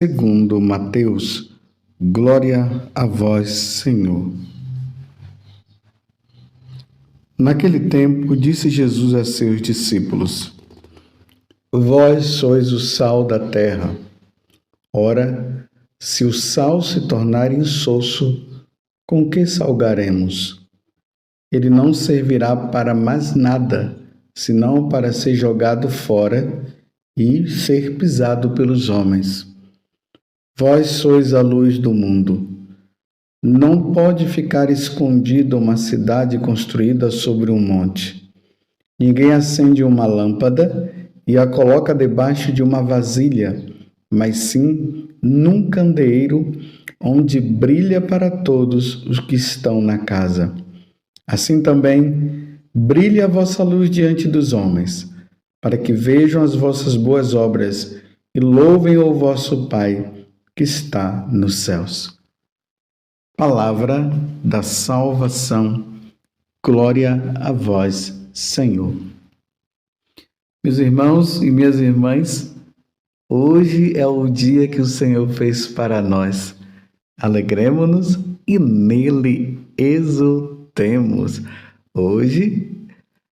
Segundo Mateus, glória a vós, Senhor. Naquele tempo, disse Jesus a seus discípulos: Vós sois o sal da terra. Ora, se o sal se tornar insosso, com que salgaremos? Ele não servirá para mais nada, senão para ser jogado fora e ser pisado pelos homens. Vós sois a luz do mundo. Não pode ficar escondida uma cidade construída sobre um monte. Ninguém acende uma lâmpada e a coloca debaixo de uma vasilha, mas sim num candeeiro onde brilha para todos os que estão na casa. Assim também, brilhe a vossa luz diante dos homens, para que vejam as vossas boas obras e louvem o vosso Pai que está nos céus. Palavra da salvação. Glória a vós, Senhor. Meus irmãos e minhas irmãs, hoje é o dia que o Senhor fez para nós. Alegremo-nos e nele exultemos. Hoje,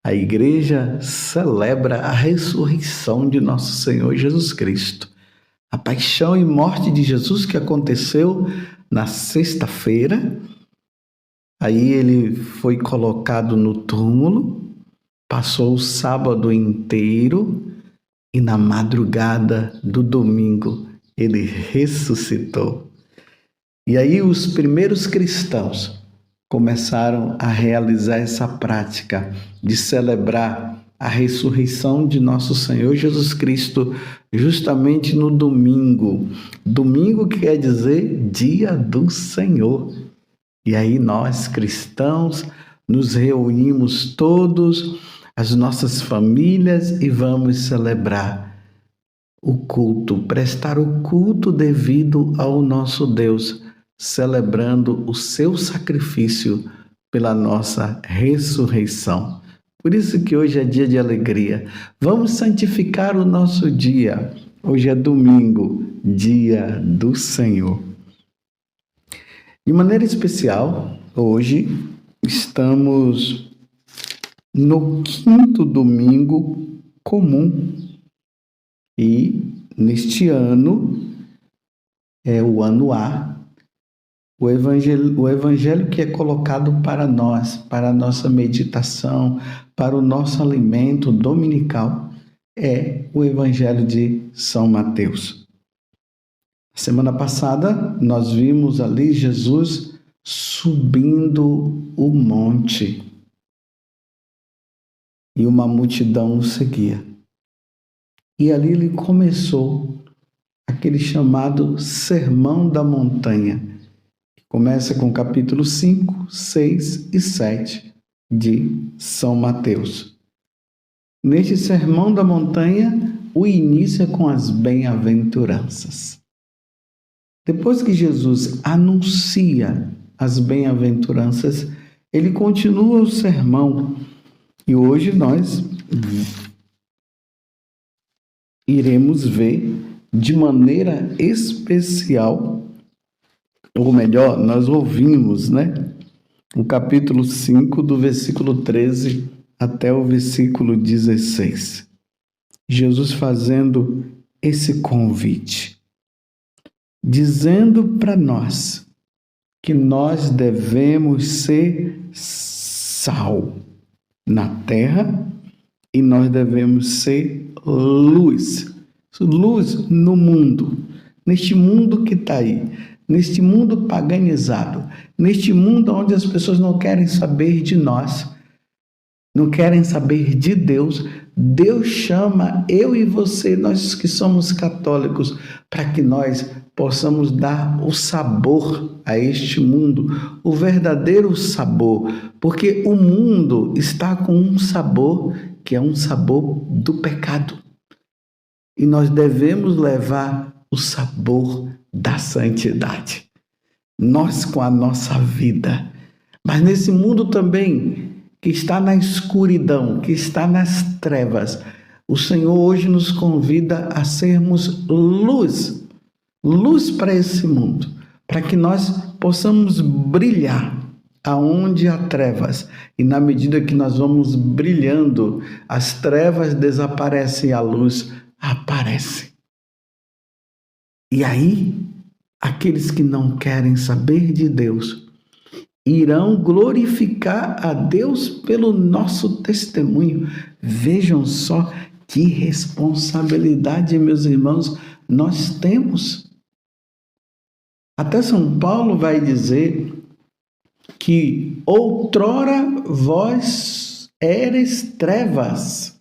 a igreja celebra a ressurreição de nosso Senhor Jesus Cristo. A paixão e morte de Jesus que aconteceu na sexta-feira. Aí ele foi colocado no túmulo, passou o sábado inteiro e na madrugada do domingo ele ressuscitou. E aí os primeiros cristãos começaram a realizar essa prática de celebrar a ressurreição de nosso Senhor Jesus Cristo justamente no domingo. Domingo quer dizer dia do Senhor. E aí nós, cristãos, nos reunimos todos, as nossas famílias, e vamos celebrar o culto, prestar o culto devido ao nosso Deus, celebrando o seu sacrifício pela nossa ressurreição. Por isso que hoje é dia de alegria. Vamos santificar o nosso dia. Hoje é domingo, dia do Senhor. De maneira especial, hoje estamos no 5º domingo comum. E neste ano, é o ano A, o evangelho que é colocado para nós, para a nossa meditação, para o nosso alimento dominical, é o evangelho de São Mateus. Semana passada, nós vimos ali Jesus subindo o monte e uma multidão o seguia. E ali ele começou aquele chamado Sermão da Montanha, que começa com capítulo 5, 6 e 7 de São Mateus. Neste Sermão da Montanha, o início é com as bem-aventuranças. Depois que Jesus anuncia as bem-aventuranças, ele continua o sermão. E hoje nós iremos ver de maneira especial, ou melhor, nós ouvimos, o capítulo 5, do versículo 13 até o versículo 16. Jesus fazendo esse convite, dizendo para nós que nós devemos ser sal na terra e nós devemos ser luz no mundo, neste mundo que está aí, neste mundo paganizado, neste mundo onde as pessoas não querem saber de nós, não querem saber de Deus. Deus chama eu e você, nós que somos católicos, para que nós possamos dar o sabor a este mundo, o verdadeiro sabor, porque o mundo está com um sabor que é um sabor do pecado. E nós devemos levar o sabor da santidade. Nós com a nossa vida. Mas nesse mundo também que está na escuridão, que está nas trevas, o Senhor hoje nos convida a sermos luz. luz para esse mundo, para que nós possamos brilhar aonde há trevas. E na medida que nós vamos brilhando, as trevas desaparecem e a luz aparece. E aí, aqueles que não querem saber de Deus irão glorificar a Deus pelo nosso testemunho. Vejam só que responsabilidade, meus irmãos, nós temos. Até São Paulo vai dizer que outrora vós eres trevas,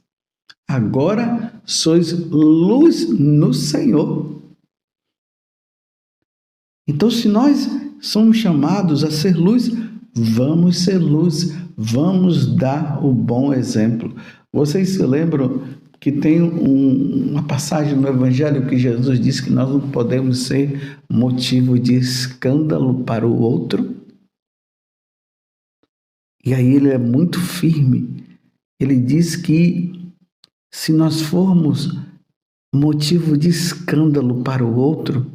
agora sois luz no Senhor. Então, se nós somos chamados a ser luz, vamos ser luz, vamos dar o bom exemplo. Vocês se lembram que tem uma passagem no Evangelho que Jesus disse que nós não podemos ser motivo de escândalo para o outro? E aí ele é muito firme. Ele diz que se nós formos motivo de escândalo para o outro,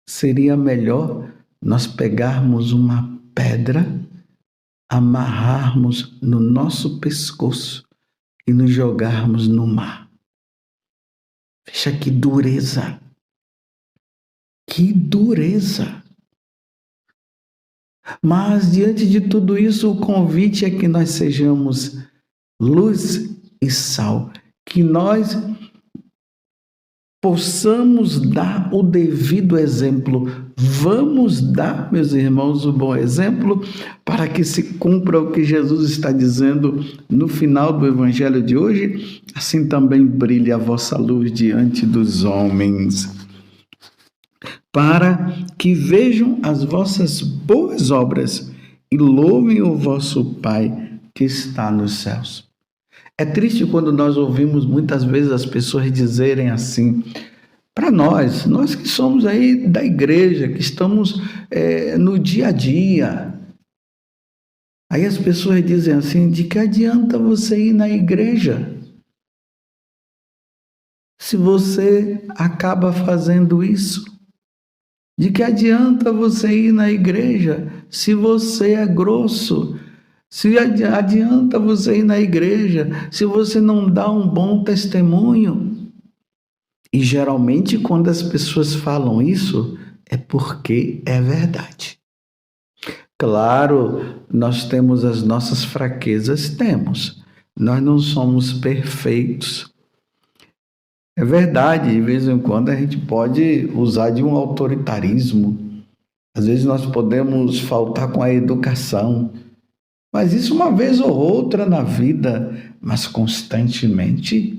seria melhor nós pegarmos uma pedra, amarrarmos no nosso pescoço e nos jogarmos no mar. Veja que dureza! Que dureza! Mas diante de tudo isso, o convite é que nós sejamos luz e sal, que nós possamos dar o devido exemplo. Vamos dar, meus irmãos, o bom exemplo para que se cumpra o que Jesus está dizendo no final do Evangelho de hoje. Assim também brilhe a vossa luz diante dos homens, para que vejam as vossas boas obras e louvem o vosso Pai que está nos céus. É triste quando nós ouvimos muitas vezes as pessoas dizerem assim, para nós que somos aí da igreja, que estamos no dia a dia. Aí as pessoas dizem assim, de que adianta você ir na igreja se você acaba fazendo isso? De que adianta você ir na igreja se você é grosso? Se adianta você ir na igreja se você não dá um bom testemunho? E geralmente quando as pessoas falam isso é porque é verdade. Claro, nós temos as nossas fraquezas, temos. Nós não somos perfeitos. É verdade, de vez em quando a gente pode usar de um autoritarismo. Às vezes nós podemos faltar com a educação. Mas isso uma vez ou outra na vida, mas constantemente.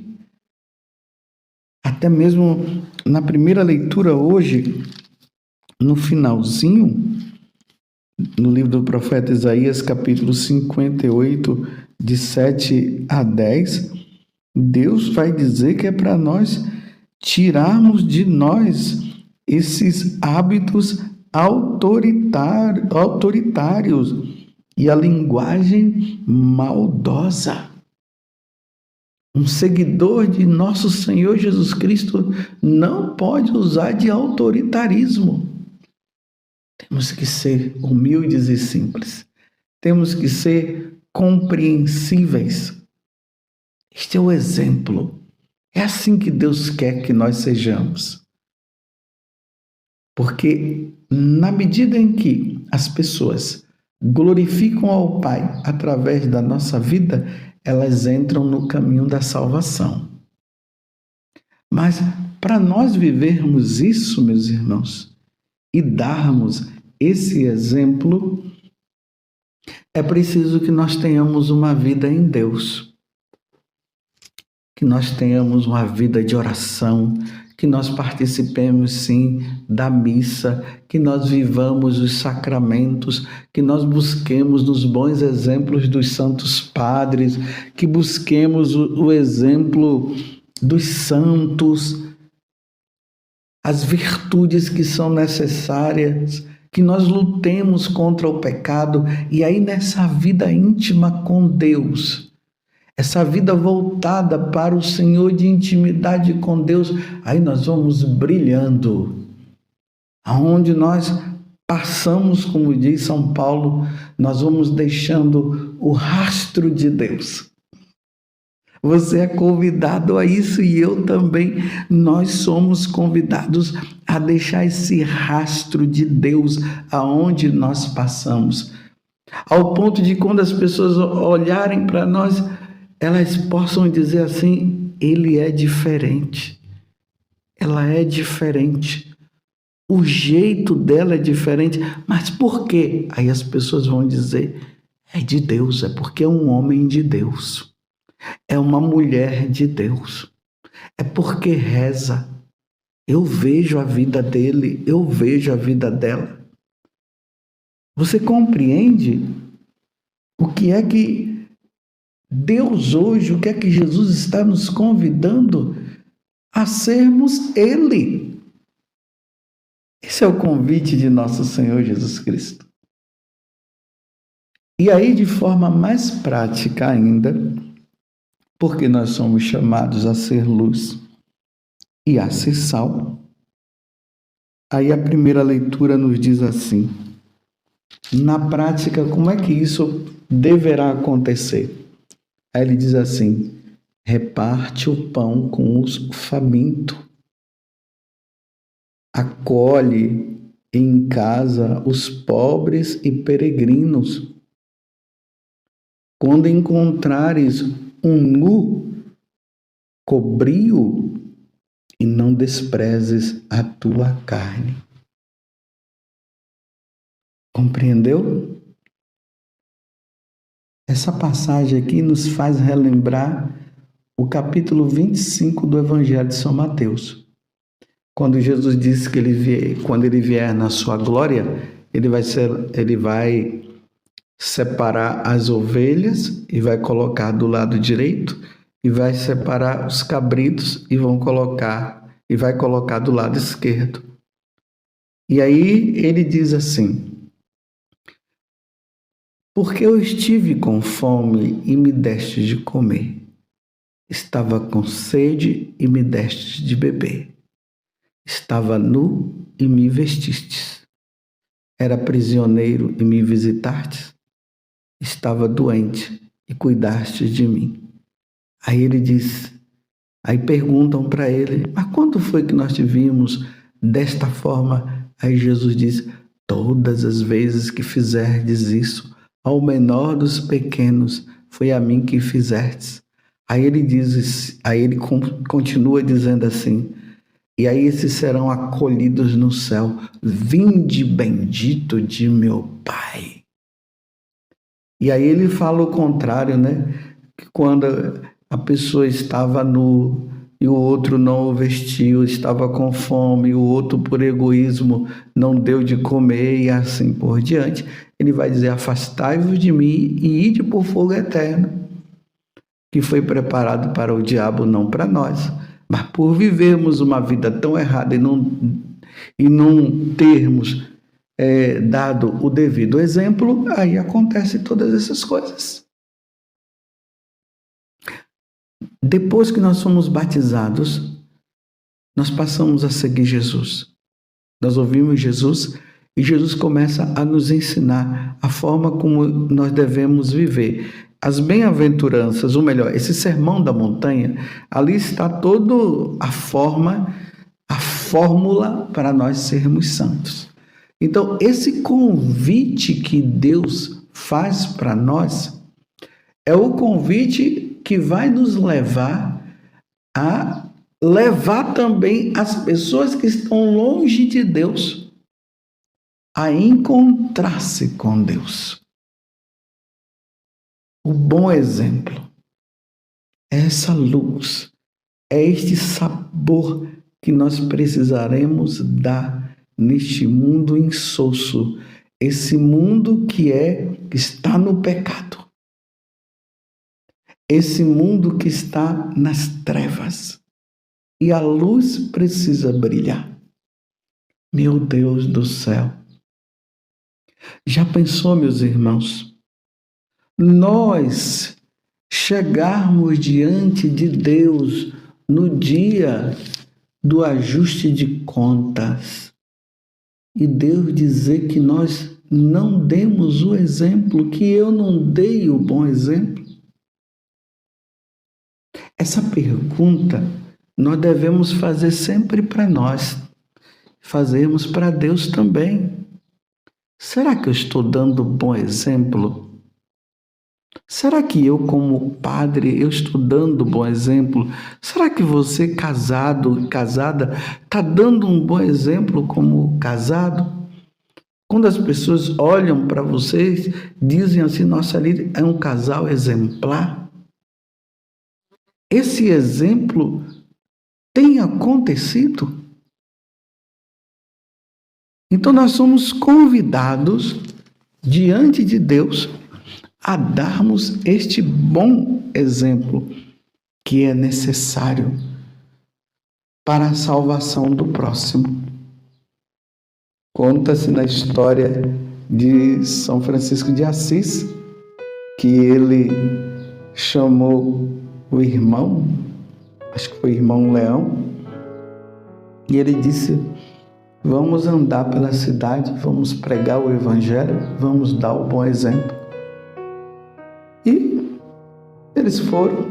Até mesmo na primeira leitura hoje, no finalzinho, no livro do profeta Isaías, capítulo 58, de 7 a 10, Deus vai dizer que é para nós tirarmos de nós esses hábitos autoritários e a linguagem maldosa. Um seguidor de nosso Senhor Jesus Cristo não pode usar de autoritarismo. Temos que ser humildes e simples. Temos que ser compreensíveis. Este é o exemplo. É assim que Deus quer que nós sejamos. Porque na medida em que as pessoas glorificam ao Pai através da nossa vida, elas entram no caminho da salvação. Mas para nós vivermos isso, meus irmãos, e darmos esse exemplo, é preciso que nós tenhamos uma vida em Deus, que nós tenhamos uma vida de oração, que nós participemos sim da missa, que nós vivamos os sacramentos, que nós busquemos nos bons exemplos dos santos padres, que busquemos o exemplo dos santos, as virtudes que são necessárias, que nós lutemos contra o pecado, e aí nessa vida íntima com Deus, essa vida voltada para o Senhor, de intimidade com Deus, aí nós vamos brilhando. aonde nós passamos, como diz São Paulo, nós vamos deixando o rastro de Deus. Você é convidado a isso e eu também. Nós somos convidados a deixar esse rastro de Deus aonde nós passamos. Ao ponto de quando as pessoas olharem para nós, elas possam dizer assim: ele é diferente. Ela é diferente. O jeito dela é diferente. Mas por quê? Aí as pessoas vão dizer: é de Deus, é porque é um homem de Deus. É uma mulher de Deus. É porque reza. Eu vejo a vida dele, eu vejo a vida dela. Você compreende o que é que Deus hoje, o que é que Jesus está nos convidando a sermos Ele? Esse é o convite de nosso Senhor Jesus Cristo. E aí, de forma mais prática ainda, porque nós somos chamados a ser luz e a ser sal. Aí a primeira leitura nos diz assim: na prática, como é que isso deverá acontecer? Aí ele diz assim: reparte o pão com os famintos, acolhe em casa os pobres e peregrinos. Quando encontrares um nu, cobri-o e não desprezes a tua carne. Compreendeu? Essa passagem aqui nos faz relembrar o capítulo 25 do Evangelho de São Mateus. Quando Jesus disse que quando ele vier na sua glória, ele vai separar as ovelhas e vai colocar do lado direito, e vai separar os cabritos e vai colocar do lado esquerdo. E aí ele diz assim: porque eu estive com fome e me deste de comer, estava com sede e me deste de beber, estava nu e me vestistes, era prisioneiro e me visitastes, estava doente e cuidastes de mim. Aí ele diz, aí perguntam para ele: mas quando foi que nós te vimos desta forma? Aí Jesus diz: todas as vezes que fizerdes isso ao menor dos pequenos, foi a mim que fizestes. Aí ele continua dizendo assim: e aí esses serão acolhidos no céu, vinde bendito de meu Pai. E aí ele fala o contrário, né? Que quando a pessoa estava nu e o outro não o vestiu, estava com fome, e o outro por egoísmo não deu de comer e assim por diante, ele vai dizer: afastai-vos de mim e ide por fogo eterno, que foi preparado para o diabo, não para nós. Mas por vivermos uma vida tão errada e não termos dado o devido exemplo, aí acontece todas essas coisas. Depois que nós somos batizados, nós passamos a seguir Jesus. Nós ouvimos Jesus e Jesus começa a nos ensinar a forma como nós devemos viver. As bem-aventuranças, ou melhor, esse sermão da montanha, ali está toda a fórmula para nós sermos santos. Então, esse convite que Deus faz para nós é o convite que vai nos levar a levar também as pessoas que estão longe de Deus a encontrar-se com Deus. O bom exemplo é essa luz, é este sabor que nós precisaremos dar neste mundo insosso, esse mundo que está no pecado, esse mundo que está nas trevas, e a luz precisa brilhar. Meu Deus do céu! Já pensou, meus irmãos, nós chegarmos diante de Deus no dia do ajuste de contas? e Deus dizer que nós não demos o exemplo, que eu não dei o bom exemplo? Essa pergunta nós devemos fazer sempre para nós, fazermos para Deus também. Será que eu estou dando bom exemplo? Será que eu, como padre, eu estou dando bom exemplo? Será que você, casado, casada, está dando um bom exemplo como casado? Quando as pessoas olham para vocês, dizem assim, nossa, ali é um casal exemplar. Esse exemplo tem acontecido? Então nós somos convidados diante de Deus a darmos este bom exemplo que é necessário para a salvação do próximo. Conta-se na história de São Francisco de Assis que ele chamou o irmão, acho que foi o irmão Leão, e ele disse: vamos andar pela cidade, vamos pregar o evangelho, vamos dar o bom exemplo. E eles foram,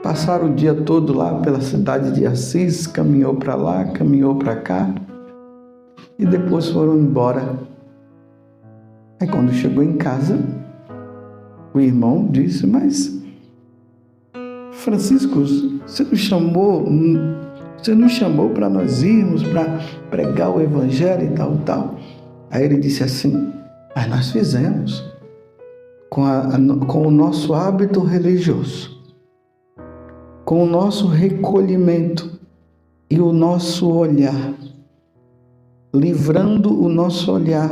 passaram o dia todo lá pela cidade de Assis, caminhou para lá, caminhou para cá, e depois foram embora. Aí quando chegou em casa, o irmão disse: mas Francisco, você não chamou para nós irmos para pregar o evangelho e tal. Aí ele disse assim: mas nós fizemos com o nosso hábito religioso, com o nosso recolhimento e o nosso olhar, livrando o nosso olhar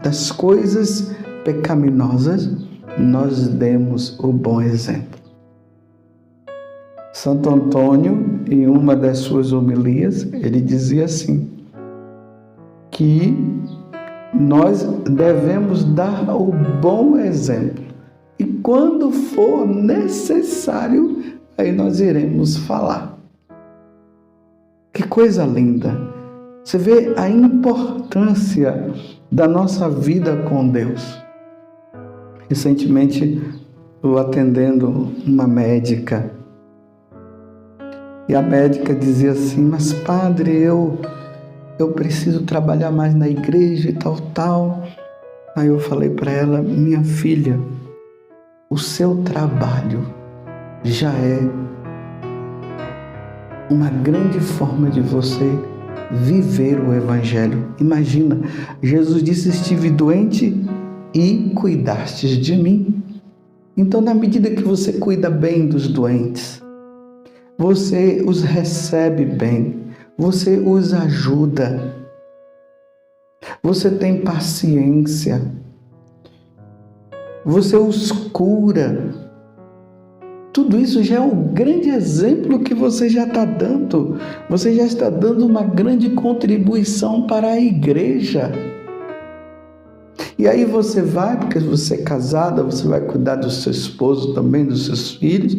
das coisas pecaminosas, nós demos o bom exemplo. Santo Antônio, em uma das suas homilias, ele dizia assim, que nós devemos dar o bom exemplo. E quando for necessário, aí nós iremos falar. Que coisa linda! Você vê a importância da nossa vida com Deus. Recentemente, eu atendendo uma médica, e a médica dizia assim: mas padre, eu preciso trabalhar mais na igreja e tal. Aí eu falei para ela: minha filha, o seu trabalho já é uma grande forma de você viver o evangelho. Imagina, Jesus disse: estive doente e cuidastes de mim. Então, na medida que você cuida bem dos doentes, você os recebe bem, você os ajuda, você tem paciência, você os cura. Tudo isso já é um grande exemplo que você já está dando. Você já está dando uma grande contribuição para a igreja. E aí você vai, porque você é casada, você vai cuidar do seu esposo também, dos seus filhos,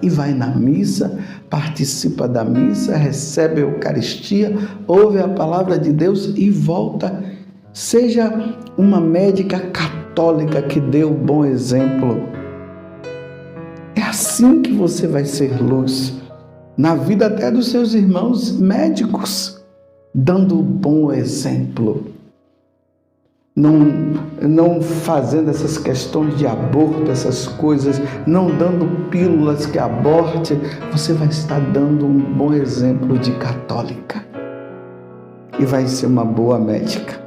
e vai na missa, participa da missa, recebe a Eucaristia, ouve a palavra de Deus e volta. Seja uma médica católica que dê o bom exemplo. É assim que você vai ser luz na vida até dos seus irmãos médicos, dando o bom exemplo. Não fazendo essas questões de aborto, essas coisas, não dando pílulas que aborte, você vai estar dando um bom exemplo de católica e vai ser uma boa médica.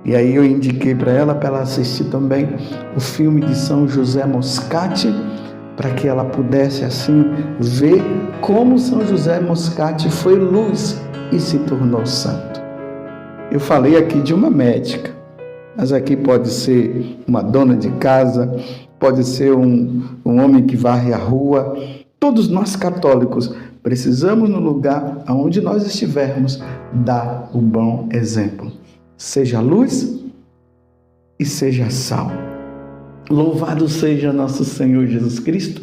E aí eu indiquei para ela assistir também o filme de São José Moscati, para que ela pudesse assim ver como São José Moscati foi luz e se tornou santo. Eu falei aqui de uma médica, mas aqui pode ser uma dona de casa, pode ser um homem que varre a rua. Todos nós católicos precisamos, no lugar onde nós estivermos, dar o bom exemplo. Seja luz e seja sal. Louvado seja nosso Senhor Jesus Cristo,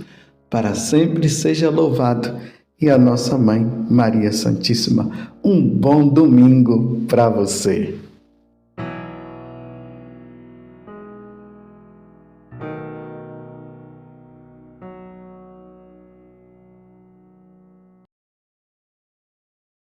para sempre seja louvado. E a nossa Mãe, Maria Santíssima. Um bom domingo para você.